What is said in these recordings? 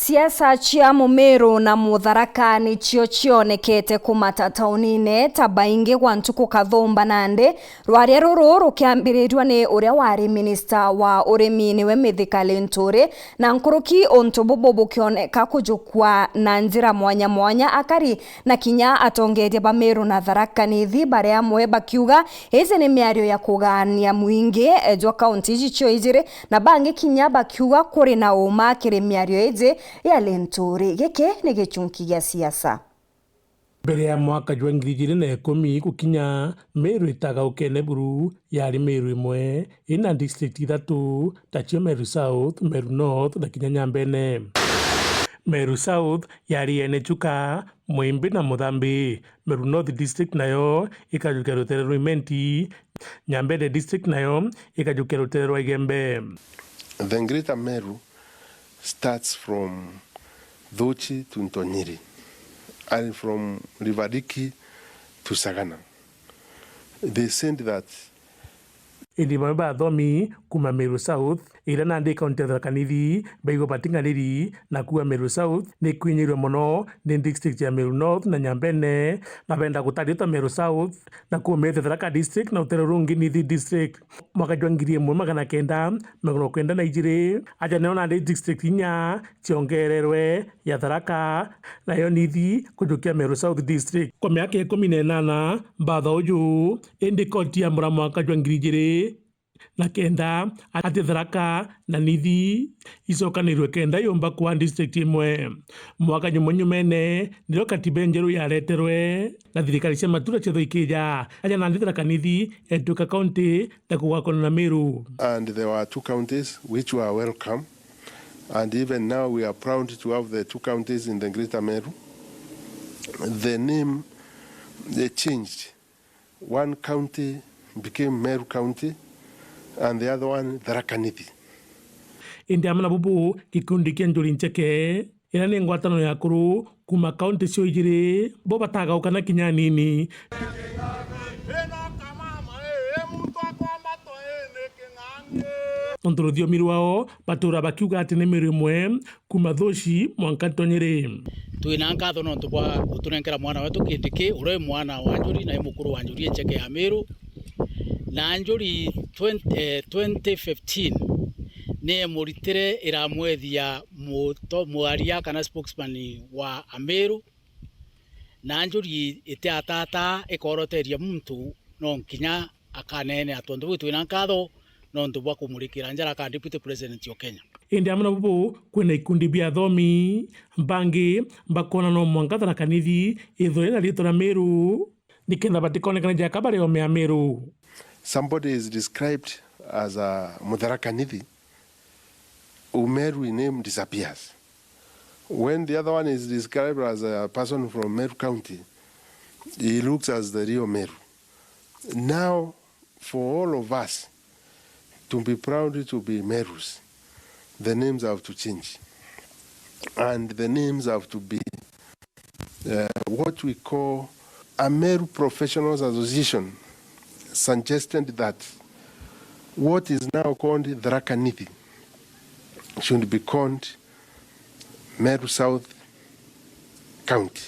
Siasa cia Mumiru na Mutharaka nicio cionekete kumata taunine ta baingi gwa ntuku Kathumba Nandi rwaria ruru rukiambiriirwa ni uria wari minister wa urimi niwe Mithika Linturi na nkuruki untu bubu bukioneka kujukwa na njira mwanya mwanya akari na kinya atongeria ba Meru na Tharaka Nithi baria amwe bakiuga hizi ni miario ya kugania mwingi jwa kaunti icio ijiri na bangi kinya bakiuga kuri na uma kiri miario iji ya Linturi. Giki ni gichunki gia siasa. Mbere ya mwaka wa 2010 gukinya Meru itaga ukene buru yari Meru imwe ina district ithatu tacio Meru South, Meru North na kinya Nyambene. Meru South yari ene Chuka, Mwimbi na Muthambi. Meru North district nayo ikajukia rutere rwa Imenti. Nyambene district nayo ikajukia rutere rwa Igembe. The Greater Meru starts from Dhochi to Ntonyiri and from Rivadiki to Sagana. They said that Indi mamba thomi kuma Meru South ira Nandi county ya Tharaka Nithi baigo batinganiri na kuwa Meru South ni kwinyirwe muno ni district ya Meru North na Nyambene na benda gutariota Meru South na kuumete Tharaka district na utero rungi Nithi district mwaka wa 1990 na ijiri aja neo Nandi district inya ciongererwe ya Tharaka na yo Nithi kujukia Meru South district kwa miaka 18 batho uju indi koti ya mwaka wa 2000 na kenda ati Tharaka na Nithi icokanirwe kenda yomba kwa district imwe mwaka nyumene ndio katiba njeru yareterwe na thirikari cia matura cia Ikija aja na Tharaka Nithi etuka county na kugakona na Meru. And there were two counties which were welcome, and even now we are proud to have the two counties in the Greater Meru. The name they changed. One county became Meru County and the other one Tharaka Nithi. Indi amana bubu kikundi kia Njuri Ncheke ira ni ngwatano ya kuru kuma county cio ijiri bo bataga ukana kinya nini. Onturuthio miru wao batura bakiuga ati ni miru imwe kuma Dhochi mwanka Ntonyiri. Twina ngatho nontu bwa gutunenkera mwana wetu Kindiki uria mwana wa Njuri na mukuru wa Njuri Ncheke ya Meru na Njuri 2015 ni muritire iramwethia mwaria kana spokesman wa Meru na Njuri ite atata ikoroteria muntu no nkinya akanene atondu twina ngatho nontu bwa kumurikira njara ka deputy president wa Kenya. Indi amana bubu kwina ikundi bia thomi bangi bakona no mwanka Tharaka Nithi ithore na rito na Meru nikenda batikonekana jaka bare o mea Meru. Somebody is described as a Mutharaka Nithi, Meru name disappears. When the other one is described as a person from Meru County, he looks as the real Meru. Now, for all of us to be proud to be Merus, the names have to change. And the names have to be what we call a Meru Professionals Association, suggested that what is now called Tharaka Nithi should be called Meru South County.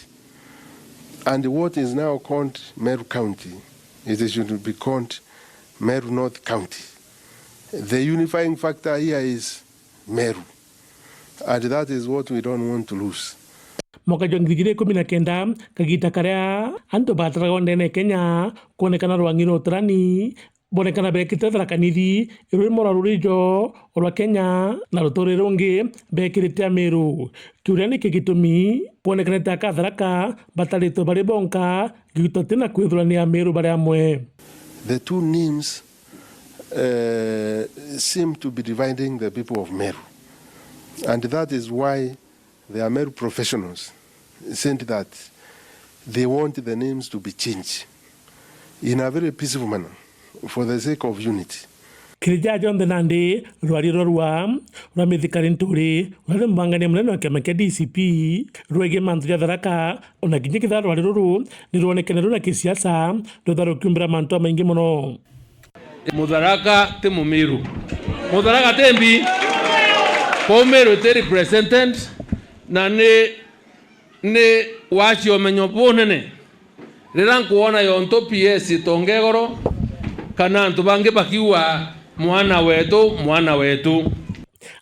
And what is now called Meru County, it should be called Meru North County. The unifying factor here is Meru. And that is what we don't want to lose. Mwaka wa 2019 kagita karia anto batara ondene Kenya kuonekana rwangiro trani bonekana bekite Tharaka Nithi iruri mora rurijo rwa Kenya na rutore rungi bekirite Meru kiuria ni kigitumi kuonekana ta Tharaka batarito bari bonka gitote na kwithurania Meru bari amwe. The two names seem to be dividing the people of Meru, and that is why the Meru professionals said that they want the names to be changed in a very peaceful manner for the sake of unity. Kirija John the Nandi rwariro rwa Mithika Linturi rwari mbangania munene wa kiama kia DCP rwege mantu ya Tharaka ona kinya kitha rwariro ru ni rwonekene runa kisiasa rutharukiumbira mantu maingi muno. Mutharaka ti Mumiru, Mutharaka tembi Meru te represented na ni wachi omenyo bonene rira nkuona yonto PS tongegoro kana antu bangi bakiwa mwana wetu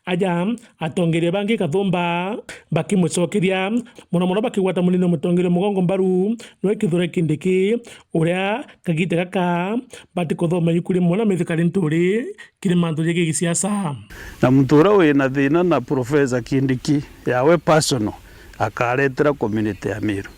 aja atongeria bangi Kathumba bakimucokeria muno bakigwata munini mutongeria mugongo mbaru no kithure Kindiki uria kagite gaka bati kuthoma yukuri mwana mithikari nturi kiri mantu yegi gisiasa na mtura wina thina na Professor Kindiki yawe personal akaretera community ya Meru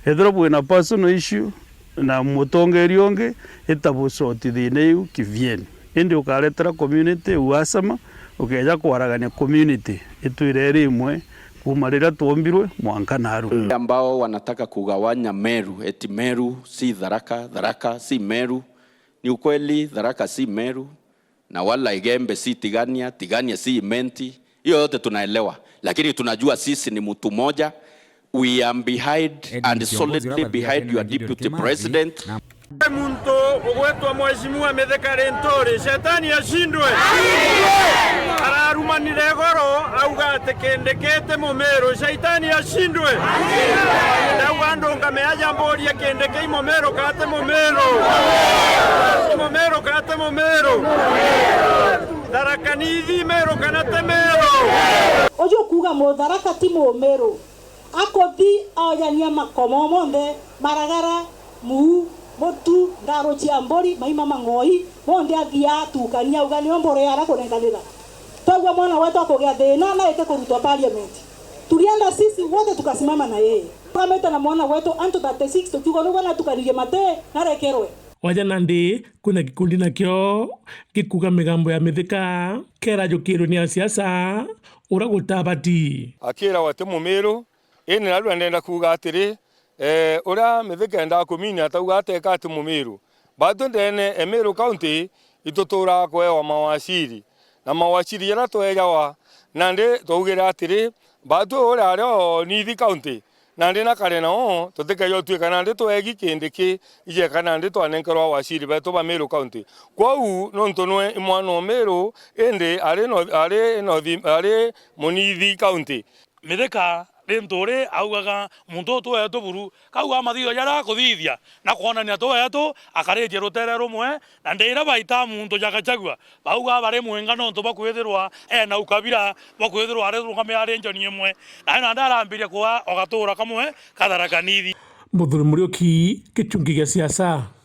ethero bwina personal issue na mutongeria onge etabucoti thina iu kivieni indi ukaretera community uasama ukeja kwaragania community itwire rimwe kuma rira tuombirwe mwanka naru ambao wanataka kugawanya Meru eti Meru si Tharaka, Tharaka si Meru. Ni ukweli Tharaka si Meru na wala Igembe si Tigania, Tigania si Imenti. Hiyo yote tunaelewa, lakini tunajua sisi ni mtu moja. We are behind and solidly behind your deputy president. Muntu ugwetwa mheshimiwa Mithikari Nturi shetani ashindwe. Ararumanire goro auga ati Kindikite Mumeru shetani ashindwe. Ndauga andu ngameaja mboria Kindiki Mumeru kate Mumeru. Mumeru kate Mumeru. Tharaka nithi Meru kana te Meru. Ojo kuga Tharaka ti Mumeru. Akothi ayania makomo monde maragara mu motu ngaro chiambori maima mangoi monde athia tukania ugani ombore yara kunenganira togwa mwana wetu akogea thina na ete kurutwa parliament tulienda sisi wote tukasimama na yeye kameta na mwana wetu anto 36 tukiuga no bana tukanirie mate na rekerwe waja nandi kuna gikundi nakio gikuga migambo ya mithika kera jukiro ni siasa uragutabati akira wate Mumeru ene naru ndenda kuga atiri ura mithika enda kumini atauga ateka ati Mumeru bado ndene Meru county itutura kwewa mawaciri na mawaciri yara twejawa nande tugira atiri bado ura ro nithi county nande na kare no tuteka yo tuika nande twegi Kindiki ije kana nande twanenkerwa waciri beto ba Meru county kwau no ntonwe imwana Meru ende are munithi county mithika Nturi augaga muntu tu etu buru kauga mathio yara kuthithia na kuonania tu etu akaretie rutere rumwe na ndira baita muntu jakachagua bauga bare mwengano ntu bakwithirwa na ukabira bakwithirwa are rungame are njoni imwe na ndarambiria kwa ogatura kamwe Katharaka nithi Muthuri Muriuki kichungi gia siasa.